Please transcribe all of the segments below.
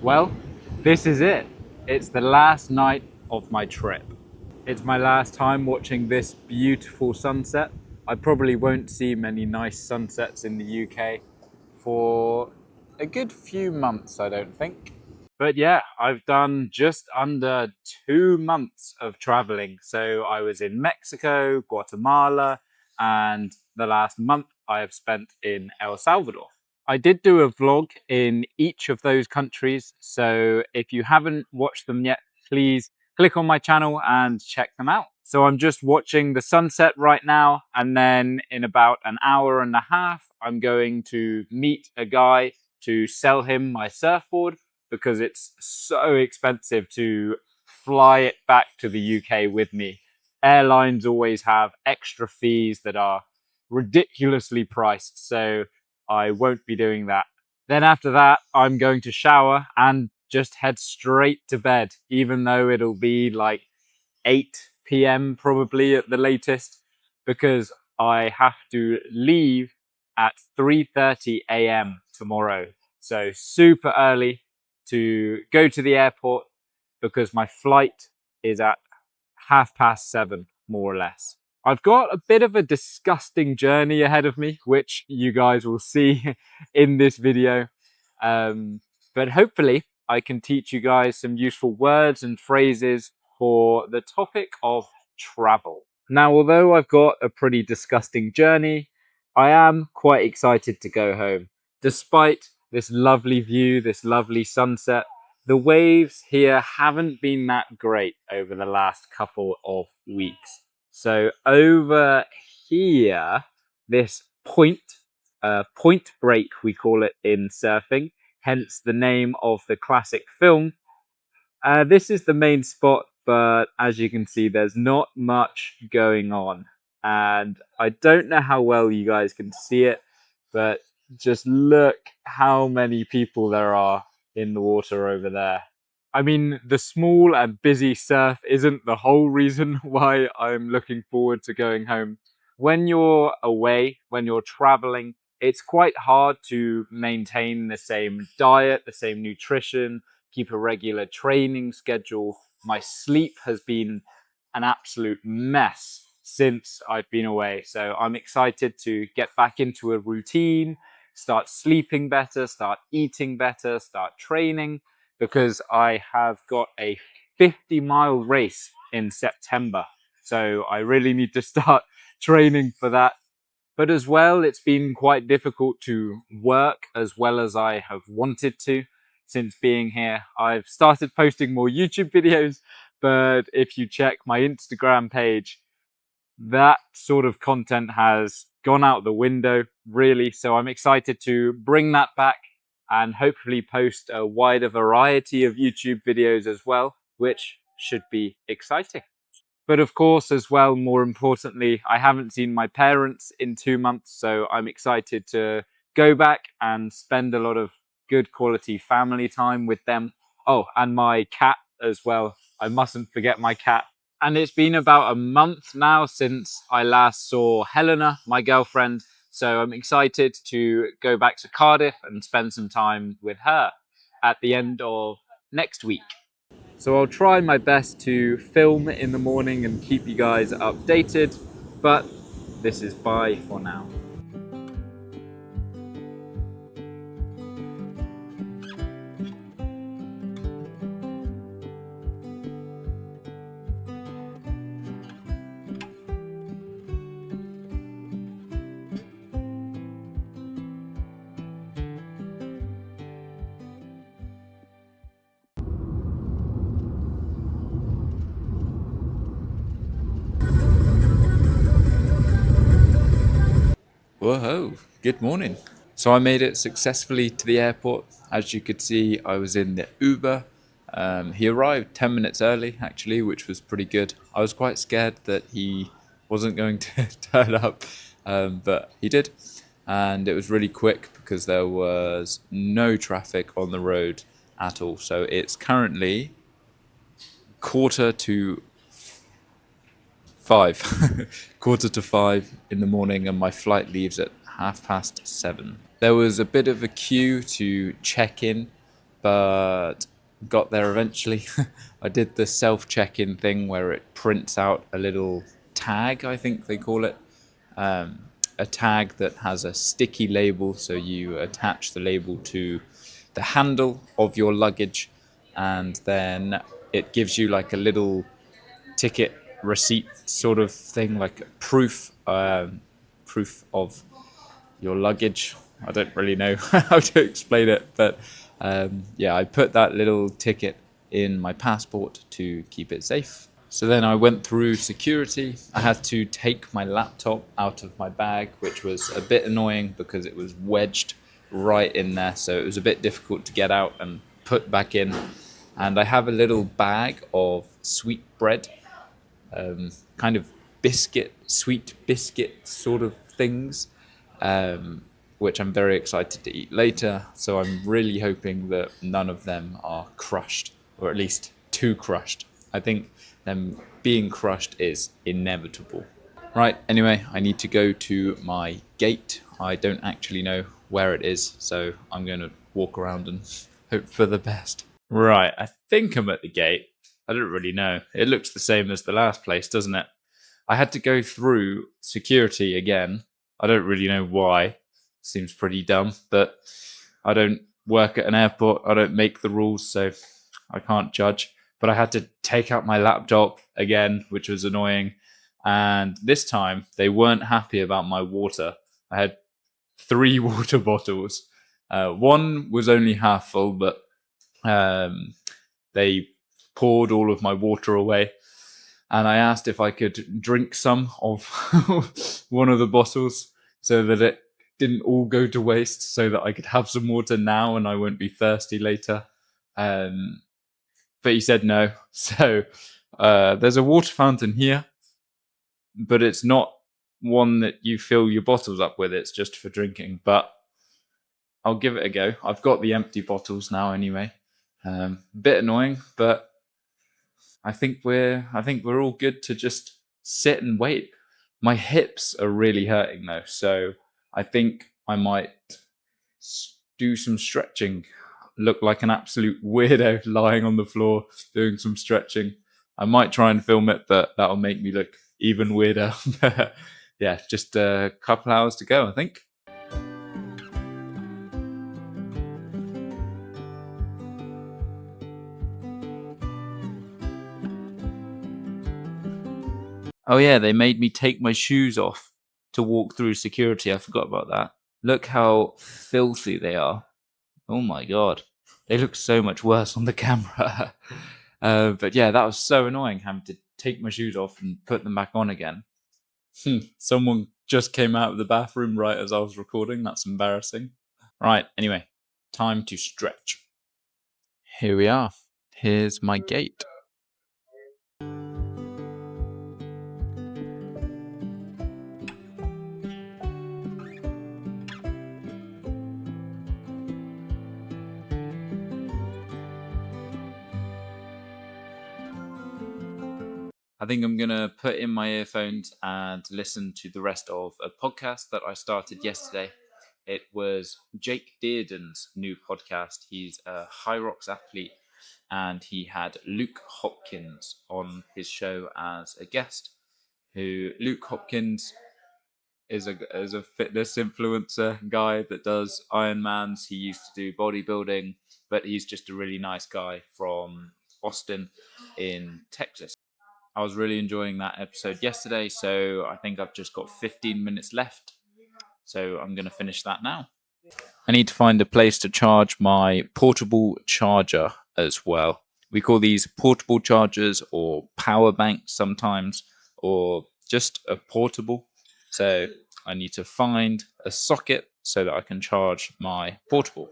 Well, this is it. It's the last night of my trip. It's my last time watching this beautiful sunset. I probably won't see many nice sunsets in the UK for a good few months, I don't think. But yeah, I've done just under 2 months of traveling. So I was in Mexico, Guatemala, and the last month I have spent in El Salvador. I did do a vlog in each of those countries. So if you haven't watched them yet, please click on my channel and check them out. So I'm just watching the sunset right now. And then in about an hour and a half, I'm going to meet a guy to sell him my surfboard because it's so expensive to fly it back to the UK with me. Airlines always have extra fees that are ridiculously priced, so I won't be doing that. Then after that, I'm going to shower and just head straight to bed, even though it'll be like 8 p.m. probably at the latest, because I have to leave at 3:30 a.m. tomorrow. So super early to go to the airport because my flight is at 7:30, more or less. I've got a bit of a disgusting journey ahead of me, which you guys will see in this video. But hopefully I can teach you guys some useful words and phrases for the topic of travel. Now, although I've got a pretty disgusting journey, I am quite excited to go home. Despite this lovely view, this lovely sunset, the waves here haven't been that great over the last couple of weeks. So over here, this point break, we call it in surfing, hence the name of the classic film. This is the main spot, but as you can see, there's not much going on. And I don't know how well you guys can see it, but just look how many people there are in the water over there. I mean, the small and busy surf isn't the whole reason why I'm looking forward to going home. When you're away, when you're traveling, it's quite hard to maintain the same diet, the same nutrition, keep a regular training schedule. My sleep has been an absolute mess since I've been away. So I'm excited to get back into a routine, start sleeping better, start eating better, start training, because I have got a 50-mile race in September. So I really need to start training for that. But as well, it's been quite difficult to work as well as I have wanted to since being here. I've started posting more YouTube videos, but if you check my Instagram page, that sort of content has gone out the window, really. So I'm excited to bring that back and hopefully post a wider variety of YouTube videos as well, which should be exciting. But of course, as well, more importantly, I haven't seen my parents in 2 months, so I'm excited to go back and spend a lot of good quality family time with them. Oh, and my cat as well. I mustn't forget my cat. And it's been about a month now since I last saw Helena, my girlfriend. So I'm excited to go back to Cardiff and spend some time with her at the end of next week. So I'll try my best to film in the morning and keep you guys updated, but this is bye for now. Whoa, good morning. So I made it successfully to the airport. As you could see, I was in the Uber. He arrived 10 minutes early, actually, which was pretty good. I was quite scared that he wasn't going to turn up, but he did. And it was really quick because there was no traffic on the road at all. So it's currently 4:45. 5 in the morning, and my flight leaves at 7:30. There was a bit of a queue to check in, but got there eventually. I did the self-check-in thing where it prints out a little tag, I think they call it. A tag that has a sticky label, so you attach the label to the handle of your luggage, and then it gives you like a little ticket receipt sort of thing, like proof of your luggage. I don't really know how to explain it, but yeah, I put that little ticket in my passport to keep it safe. So then I went through security. I had to take my laptop out of my bag, which was a bit annoying because it was wedged right in there. So it was a bit difficult to get out and put back in. And I have a little bag of sweet bread, kind of sweet biscuit sort of things, which I'm very excited to eat later. So I'm really hoping that none of them are crushed, or at least too crushed. I think them being crushed is inevitable. Right, anyway, I need to go to my gate. I don't actually know where it is, so I'm going to walk around and hope for the best. Right, I think I'm at the gate. I don't really know. It looks the same as the last place, doesn't it? I had to go through security again. I don't really know why. Seems pretty dumb, but I don't work at an airport. I don't make the rules, so I can't judge. But I had to take out my laptop again, which was annoying. And this time, they weren't happy about my water. I had 3 water bottles. One was only half full, but they poured all of my water away. And I asked if I could drink some of one of the bottles so that it didn't all go to waste, so that I could have some water now and I won't be thirsty later. But he said no. So there's a water fountain here, but it's not one that you fill your bottles up with. It's just for drinking. But I'll give it a go. I've got the empty bottles now anyway. Bit annoying, but I think we're all good to just sit and wait. My hips are really hurting though, so I think I might do some stretching. Look like an absolute weirdo lying on the floor doing some stretching. I might try and film it, but that'll make me look even weirder. Yeah, just a couple hours to go, I think. Oh yeah, they made me take my shoes off to walk through security. I forgot about that. Look how filthy they are. Oh my god. They look so much worse on the camera. But yeah, that was so annoying having to take my shoes off and put them back on again. Someone just came out of the bathroom right as I was recording. That's embarrassing. Right, anyway, time to stretch. Here we are. Here's my gate. I think I'm going to put in my earphones and listen to the rest of a podcast that I started yesterday. It was Jake Dearden's new podcast. He's a high rocks athlete, and he had Luke Hopkins on his show as a guest. Luke Hopkins is a fitness influencer guy that does Ironmans. He used to do bodybuilding, but he's just a really nice guy from Austin in Texas. I was really enjoying that episode yesterday, so I think I've just got 15 minutes left. So I'm going to finish that now. I need to find a place to charge my portable charger as well. We call these portable chargers or power banks sometimes, or just a portable. So I need to find a socket so that I can charge my portable.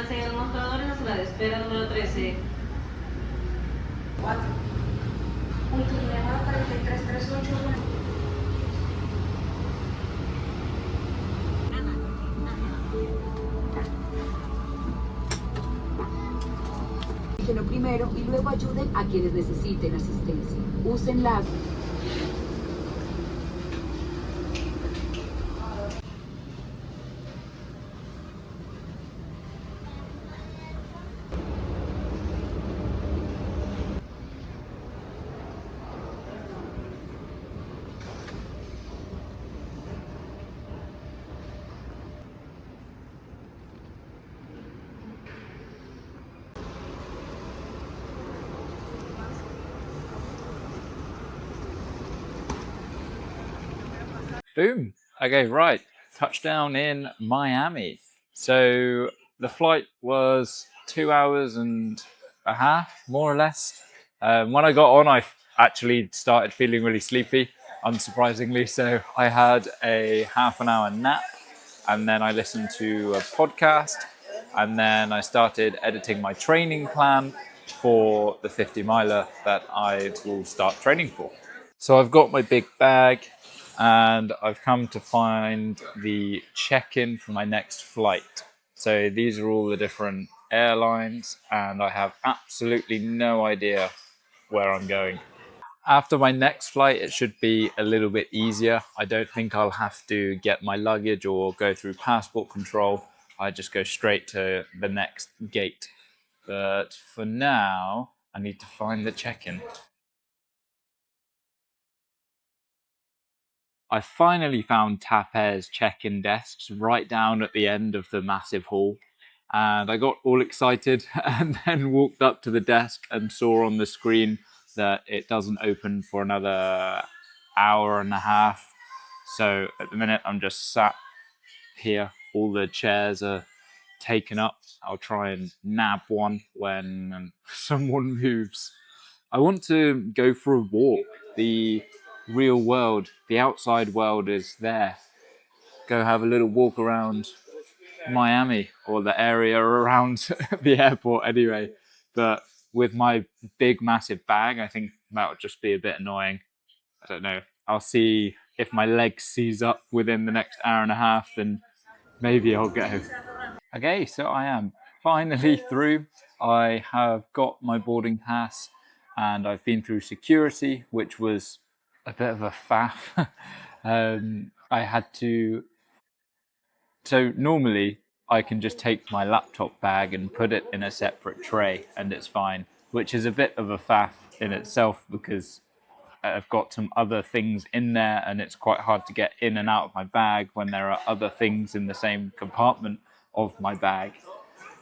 Señor mostradores a sala de espera número 13. 4. Punto de llamada 4338. oxígeno primero y luego ayuden a quienes necesiten asistencia. Usen las... Boom. Okay, right. Touchdown in Miami. So the flight was 2 hours and a half, more or less. When I got on, I actually started feeling really sleepy, unsurprisingly. So I had a half an hour nap, and then I listened to a podcast, and then I started editing my training plan for the 50 miler that I will start training for. So I've got my big bag and I've come to find the check-in for my next flight. So these are all the different airlines and I have absolutely no idea where I'm going. After my next flight, it should be a little bit easier. I don't think I'll have to get my luggage or go through passport control. I just go straight to the next gate. But for now, I need to find the check-in. I finally found Tapez check-in desks right down at the end of the massive hall. And I got all excited and then walked up to the desk and saw on the screen that it doesn't open for another hour and a half. So at the minute, I'm just sat here. All the chairs are taken up. I'll try and nab one when someone moves. I want to go for a walk. The real world, the outside world is there. Go have a little walk around Miami or the area around the airport anyway. But with my big, massive bag, I think that would just be a bit annoying. I don't know. I'll see if my leg seize up within the next hour and a half, then maybe I'll go. Okay, so I am finally through. I have got my boarding pass and I've been through security, which was a bit of a faff. I had to. So normally I can just take my laptop bag and put it in a separate tray and it's fine, which is a bit of a faff in itself because I've got some other things in there and it's quite hard to get in and out of my bag when there are other things in the same compartment of my bag.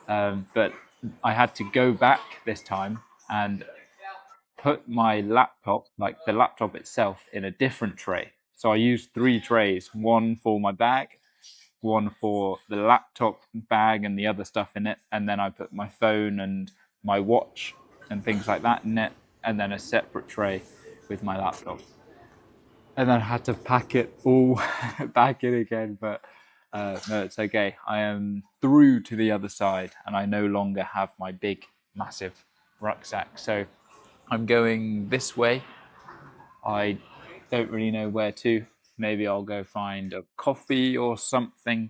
But I had to go back this time and put my laptop, like the laptop itself, in a different tray. So I used three trays, one for my bag, one for the laptop bag and the other stuff in it, and then I put my phone and my watch and things like that in it, and then a separate tray with my laptop. And then I had to pack it all back in again, but no, it's okay. I am through to the other side and I no longer have my big, massive rucksack. So I'm going this way. I don't really know where to. Maybe I'll go find a coffee or something,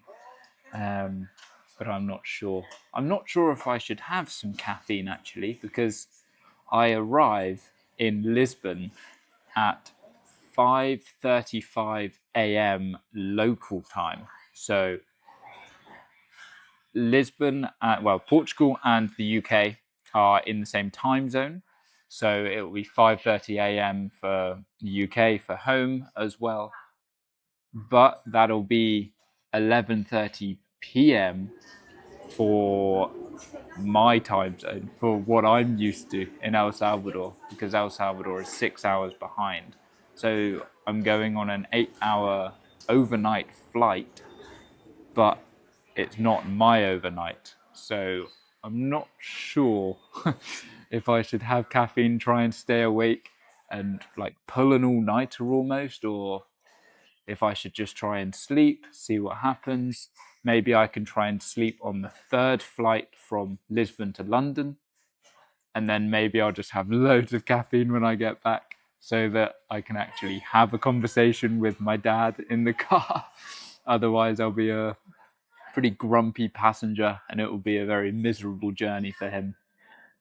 but I'm not sure. I'm not sure if I should have some caffeine actually, because I arrive in Lisbon at 5:35 a.m. local time. So Lisbon, Portugal and the UK are in the same time zone. So it will be 5:30 a.m. for the UK for home as well. But that'll be 11:30 p.m. for my time zone, for what I'm used to in El Salvador, because El Salvador is 6 hours behind. So I'm going on an 8-hour overnight flight, but it's not my overnight. So I'm not sure if I should have caffeine, try and stay awake and like pull an all-nighter almost, or if I should just try and sleep, see what happens. Maybe I can try and sleep on the third flight from Lisbon to London. And then maybe I'll just have loads of caffeine when I get back so that I can actually have a conversation with my dad in the car. Otherwise, I'll be a pretty grumpy passenger and it will be a very miserable journey for him.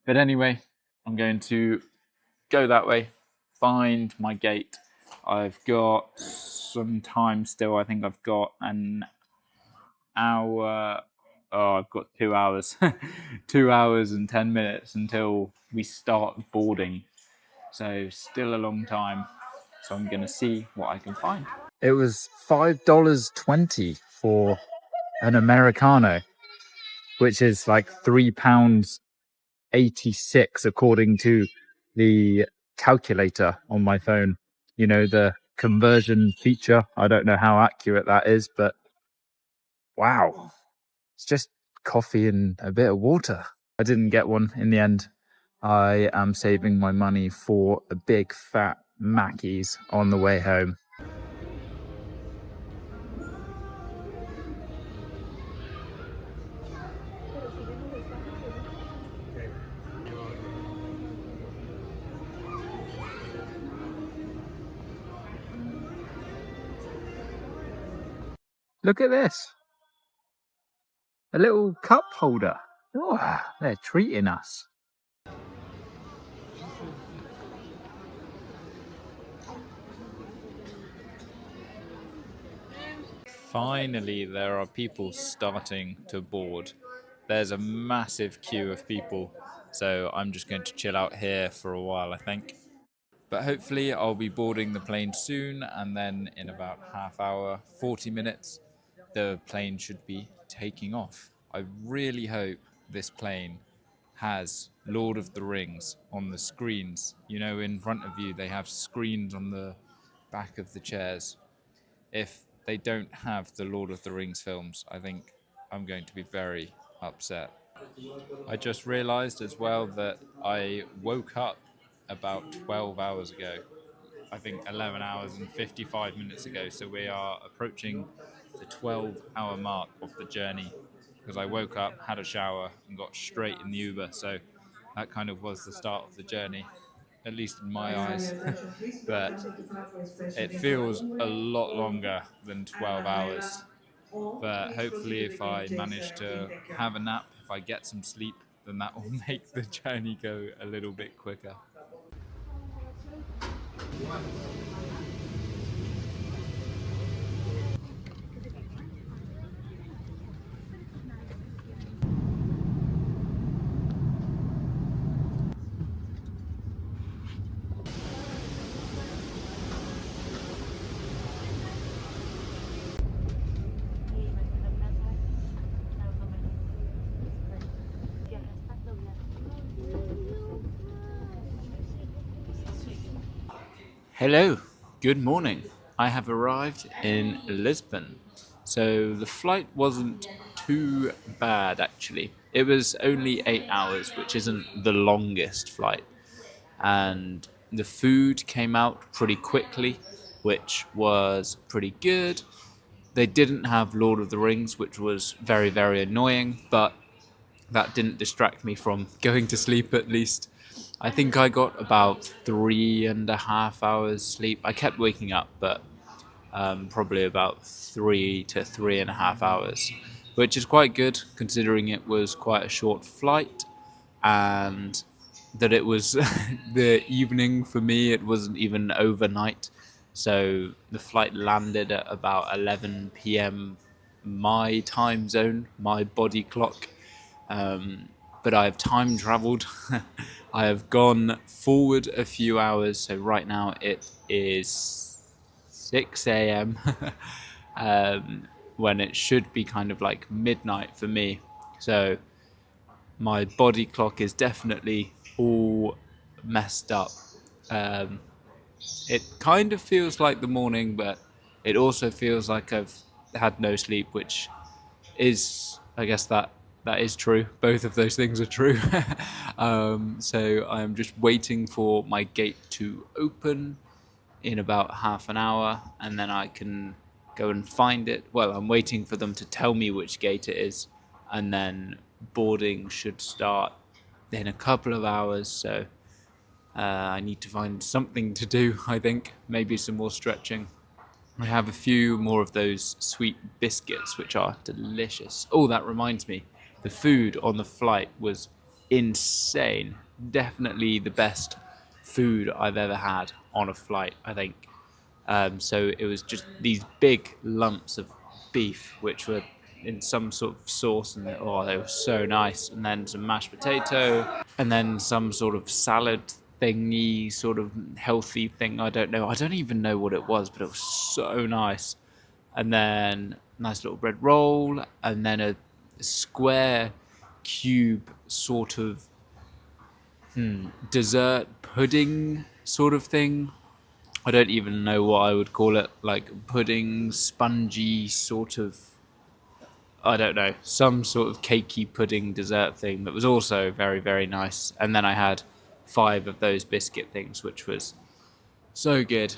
But anyway, I'm going to go that way, find my gate. I've got some time still. I think I've got an hour. Oh, I've got 2 hours. 2 hours and 10 minutes until we start boarding. So still a long time. So I'm going to see what I can find. It was $5.20 for an Americano, which is like £3.86 according to the calculator on my phone. You know, the conversion feature. I don't know how accurate that is, but wow. It's just coffee and a bit of water. I didn't get one in the end. I am saving my money for a big fat Mackey's on the way home. Look at this. A little cup holder. Oh, they're treating us. Finally, there are people starting to board. There's a massive queue of people, so I'm just going to chill out here for a while, I think. But hopefully I'll be boarding the plane soon, and then in about half hour, 40 minutes, the plane should be taking off. I really hope this plane has Lord of the Rings on the screens. You know, in front of you, they have screens on the back of the chairs. If they don't have the Lord of the Rings films, I think I'm going to be very upset. I just realised as well that I woke up about 12 hours ago. I think 11 hours and 55 minutes ago. So we are approaching the 12-hour mark of the journey because I woke up, had a shower, and got straight in the Uber. So that kind of was the start of the journey, at least in my eyes. But it feels a lot longer than 12 hours. But hopefully if I manage to have a nap, if I get some sleep, then that will make the journey go a little bit quicker. Hello, good morning. I have arrived in Lisbon. So the flight wasn't too bad actually. It was only 8 hours, which isn't the longest flight. And the food came out pretty quickly, which was pretty good. They didn't have Lord of the Rings, which was very, very annoying, but that didn't distract me from going to sleep at least. I think I got about 3.5 hours sleep. I kept waking up, but probably about 3 to 3.5 hours, which is quite good considering it was quite a short flight and that it was the evening for me. It wasn't even overnight. So the flight landed at about 11 p.m. my time zone, my body clock. But I have time traveled. I have gone forward a few hours. So right now it is 6 a.m. When it should be kind of like midnight for me. So my body clock is definitely all messed up. It kind of feels like the morning, but it also feels like I've had no sleep, which is, I guess that is true. Both of those things are true. So I'm just waiting for my gate to open in about half an hour, and then I can go and find it. Well, I'm waiting for them to tell me which gate it is, and then boarding should start in a couple of hours. So I need to find something to do, I think. Maybe some more stretching. I have a few more of those sweet biscuits, which are delicious. Oh, that reminds me. The food on the flight was insane. Definitely the best food I've ever had on a flight, I think. So it was just these big lumps of beef, which were in some sort of sauce, and they were so nice. And then some mashed potato, and then some sort of salad thingy, sort of healthy thing. I don't know. I don't even know what it was, but it was so nice. And then nice little bread roll, and then a square cube sort of dessert pudding sort of thing. I don't even know what I would call it, like pudding, spongy sort of, I don't know, some sort of cakey pudding dessert thing that was also very, very nice. And then I had 5 of those biscuit things, which was so good.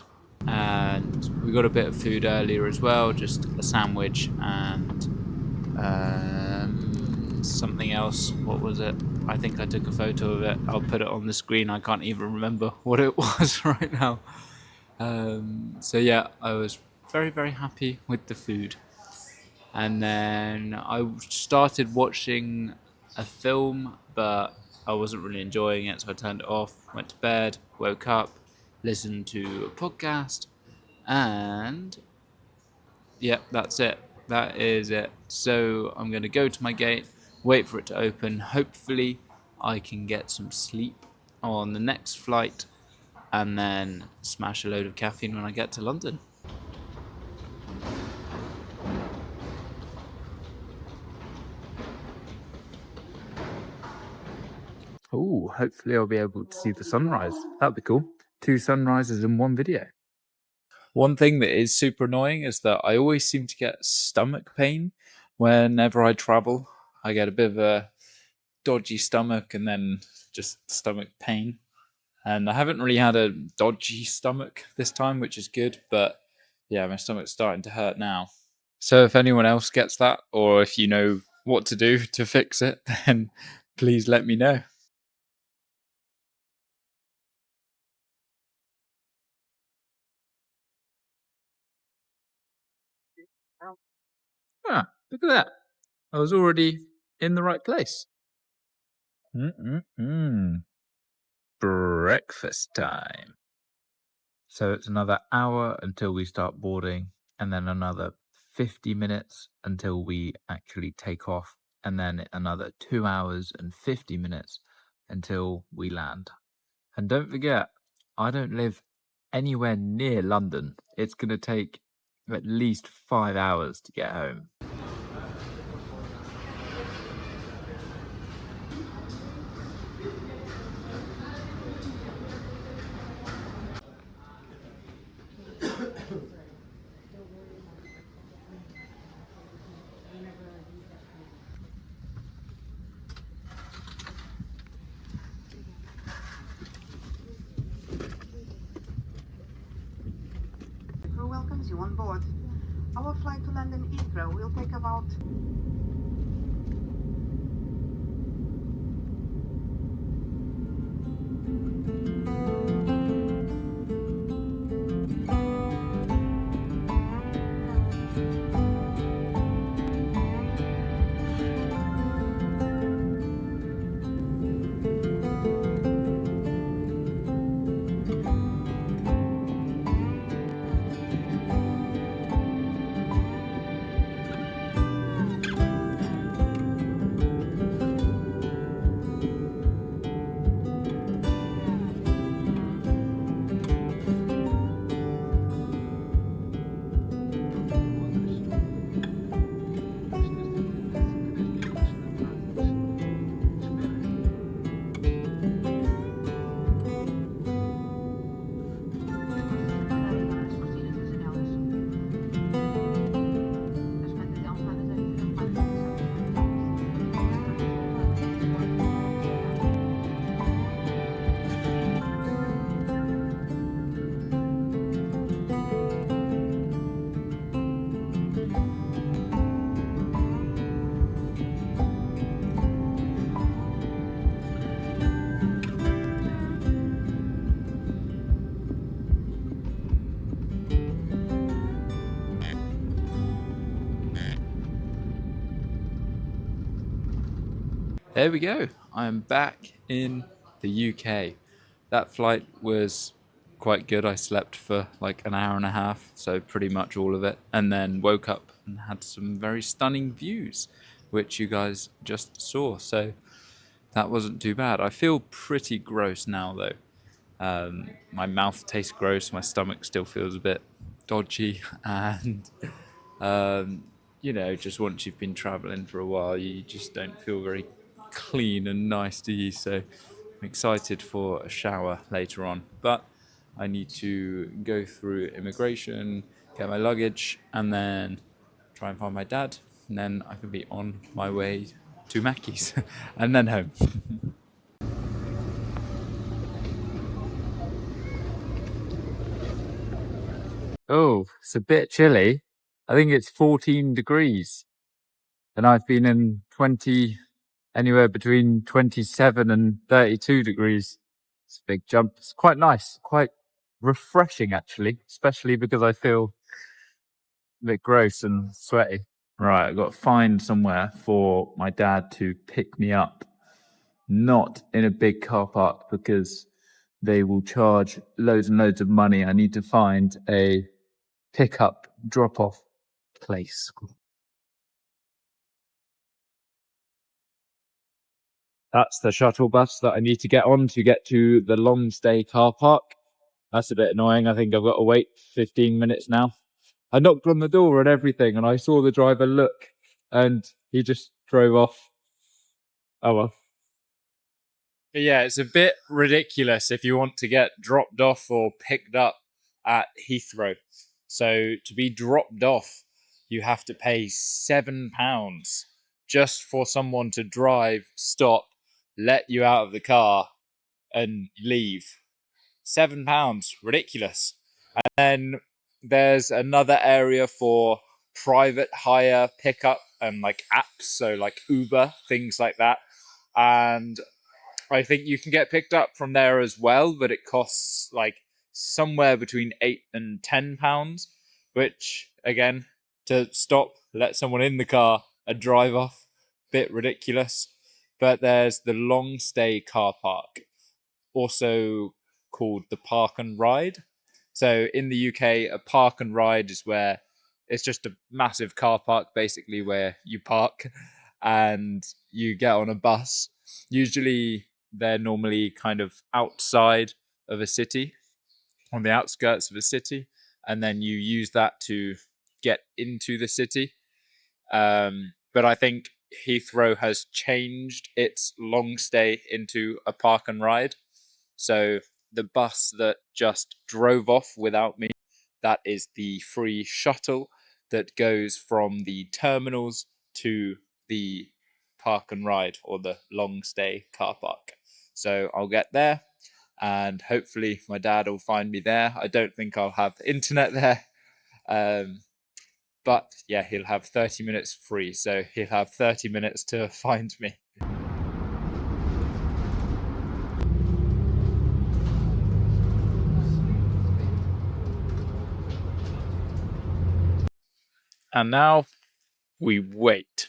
And we got a bit of food earlier as well, just a sandwich and something else. What was it? I think I took a photo of it. I'll put it on the screen. I can't even remember what it was right now. So yeah, I was very, very happy with the food. And then I started watching a film, but I wasn't really enjoying it, so I turned it off, went to bed, woke up, listened to a podcast, and yeah, that's it. That is it. So I'm going to go to my gate, wait for it to open. Hopefully I can get some sleep on the next flight, and then smash a load of caffeine when I get to London. Oh, hopefully I'll be able to see the sunrise. That'd be cool. 2 sunrises in one video. One thing that is super annoying is that I always seem to get stomach pain whenever I travel. I get a bit of a dodgy stomach and then just stomach pain. And I haven't really had a dodgy stomach this time, which is good. But yeah, my stomach's starting to hurt now. So if anyone else gets that, or if you know what to do to fix it, then please let me know. Ah, look at that. I was already in the right place. Breakfast time. So it's another hour until we start boarding, and then another 50 minutes until we actually take off, and then another 2 hours and 50 minutes until we land. And don't forget, I don't live anywhere near London. It's going to take at least 5 hours to get home. Crew welcomes you on board. Our flight to London Heathrow will take about... There we go. I'm back in the UK. That flight was quite good. I slept for like an hour and a half, so pretty much all of it, and then woke up and had some very stunning views, which you guys just saw. So that wasn't too bad. I feel pretty gross now though. My mouth tastes gross, my stomach still feels a bit dodgy, and you know, just once you've been traveling for a while, you just don't feel very clean and nice, do you? So I'm excited for a shower later on, but I need to go through immigration, get my luggage, and then try and find my dad, and then I can be on my way to Mackey's and then home. Oh, it's a bit chilly. I think it's 14 degrees, and I've been in anywhere between 27 and 32 degrees. It's a big jump. It's quite nice, quite refreshing actually, especially because I feel a bit gross and sweaty. Right, I've got to find somewhere for my dad to pick me up. Not in a big car park because they will charge loads and loads of money. I need to find a pick-up, drop-off place. That's the shuttle bus that I need to get on to get to the long stay car park. That's a bit annoying. I think I've got to wait 15 minutes now. I knocked on the door and everything, and I saw the driver look, and he just drove off. Oh well. But yeah, it's a bit ridiculous if you want to get dropped off or picked up at Heathrow. So to be dropped off, you have to pay £7 just for someone to drive, stop, let you out of the car, and leave. £7, ridiculous. And then there's another area for private hire pickup and like apps, so like Uber, things like that. And I think you can get picked up from there as well, but it costs like somewhere between £8 and £10, which again, to stop, let someone in the car and drive off, bit ridiculous. But there's the long stay car park, also called the park and ride. So in the UK, a park and ride is where it's just a massive car park, basically, where you park and you get on a bus. Usually, they're normally kind of outside of a city, on the outskirts of a city, and then you use that to get into the city. But I think Heathrow has changed its long stay into a park and ride. So the bus that just drove off without me, that is the free shuttle that goes from the terminals to the park and ride, or the long stay car park. So I'll get there and hopefully my dad will find me there. I don't think I'll have internet there. But yeah, he'll have 30 minutes free. So he'll have 30 minutes to find me. And now we wait.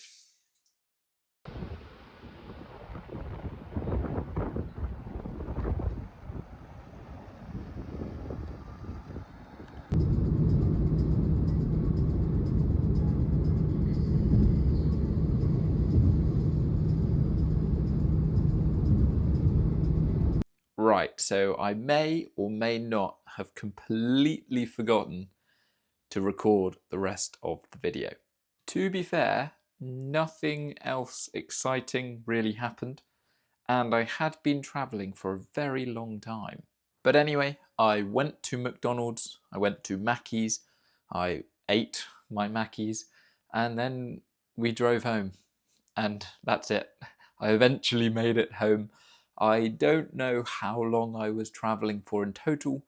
Right, so I may or may not have completely forgotten to record the rest of the video. To be fair, nothing else exciting really happened, and I had been travelling for a very long time. But anyway, I went to McDonald's, I went to Mackey's, I ate my Mackey's, and then we drove home. And that's it. I eventually made it home. I don't know how long I was travelling for in total,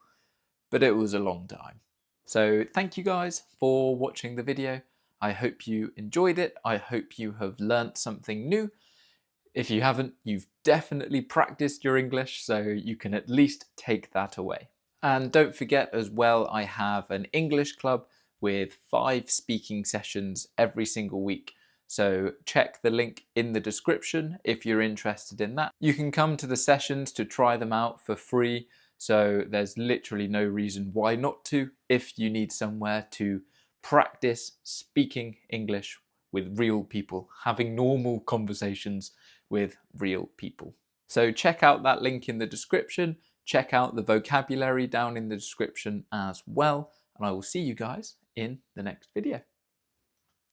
but it was a long time. So thank you guys for watching the video. I hope you enjoyed it. I hope you have learnt something new. If you haven't, you've definitely practiced your English, so you can at least take that away. And don't forget as well, I have an English club with 5 speaking sessions every single week. So check the link in the description if you're interested in that. You can come to the sessions to try them out for free. So there's literally no reason why not to if you need somewhere to practice speaking English with real people, having normal conversations with real people. So check out that link in the description. Check out the vocabulary down in the description as well. And I will see you guys in the next video.